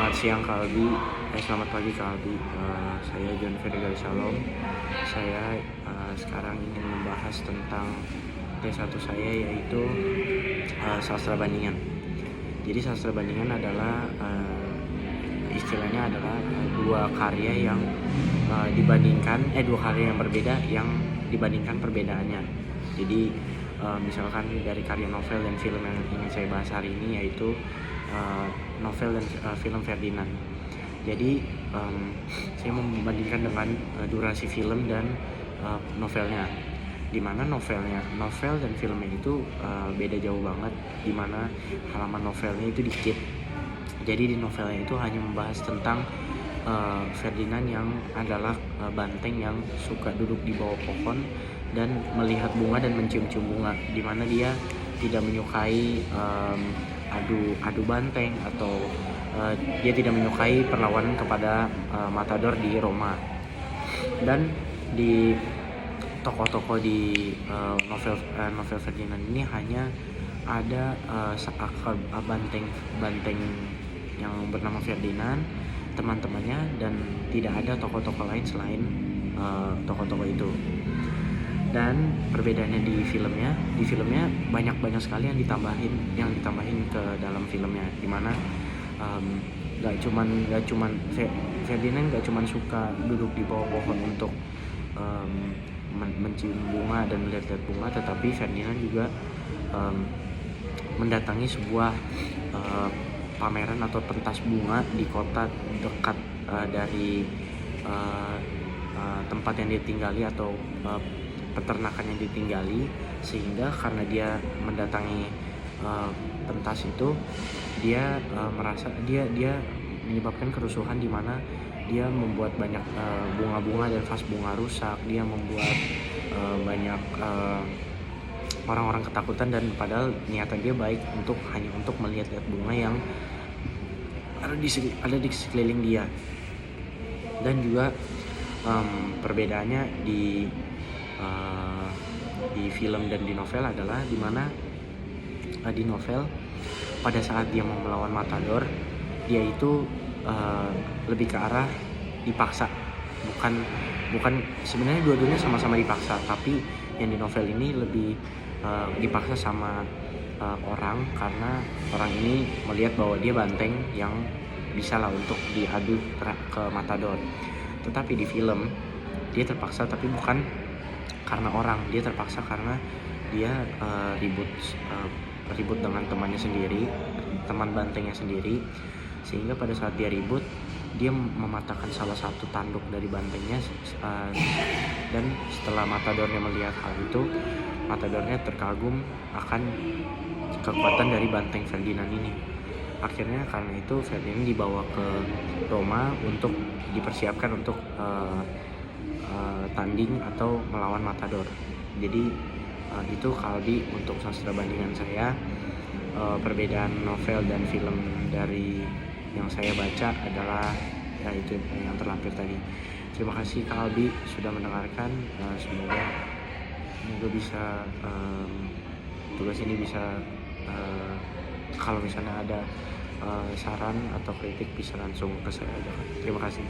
Selamat siang Kak Albi, selamat pagi Kak Albi. Saya John Ferry Shalom. Saya sekarang ingin membahas tentang D1 saya, yaitu sastra bandingan. Jadi sastra bandingan adalah istilahnya adalah dua karya yang dua karya yang berbeda yang dibandingkan perbedaannya. Jadi misalkan dari karya novel dan film yang ingin saya bahas hari ini, yaitu novel dan film Ferdinand. Jadi saya membandingkan dengan durasi film dan novelnya. Dimana novel dan filmnya itu beda jauh banget. Dimana halaman novelnya itu dikit. Jadi di novelnya itu hanya membahas tentang Ferdinand yang adu banteng yang suka duduk di bawah pohon dan melihat bunga dan mencium-cium bunga, dimana dia tidak menyukai adu banteng atau dia tidak menyukai perlawanan kepada Matador di Roma. Dan di tokoh-tokoh di novel Ferdinand ini hanya ada seekor banteng yang bernama Ferdinand, teman-temannya, dan tidak ada tokoh-tokoh lain selain tokoh-tokoh itu. Dan perbedaannya di filmnya banyak sekali yang ditambahin ke dalam filmnya, dimana nggak cuman Ferdinand nggak cuman suka duduk di bawah pohon untuk mencium bunga dan melihat-lihat bunga, tetapi Ferdinand juga mendatangi sebuah pameran atau pentas bunga di kota dekat dari tempat yang ditinggali atau peternakan yang ditinggali, sehingga karena dia mendatangi pentas itu, dia merasa dia menyebabkan kerusuhan, di mana dia membuat banyak bunga-bunga dan vas bunga rusak. Dia membuat banyak orang-orang ketakutan, dan padahal niatan dia baik hanya untuk melihat-lihat bunga yang ada di sekeliling dia. Dan juga perbedaannya di film dan di novel adalah dimana di novel pada saat dia mau melawan Matador, dia itu lebih ke arah dipaksa, bukan sebenarnya dua-duanya sama-sama dipaksa, tapi yang di novel ini lebih dipaksa sama orang, karena orang ini melihat bahwa dia banteng yang bisa lah untuk diadu ke Matador. Tetapi di film dia terpaksa, tapi bukan karena orang, dia terpaksa karena dia ribut dengan teman bantengnya sendiri, sehingga pada saat dia ribut, dia mematahkan salah satu tanduk dari bantengnya, dan setelah Matadornya melihat hal itu, Matadornya terkagum akan kekuatan dari banteng Ferdinand ini. Akhirnya karena itu Ferdinand dibawa ke Roma untuk dipersiapkan untuk tanding atau melawan Matador. Jadi itu Kalbi untuk sastra bandingan saya. Perbedaan novel dan film dari yang saya baca adalah itu yang terlampir tadi. Terima kasih Kalbi sudah mendengarkan. Semoga bisa tugas ini bisa kalau misalnya ada saran atau kritik bisa langsung ke saya aja. Terima kasih.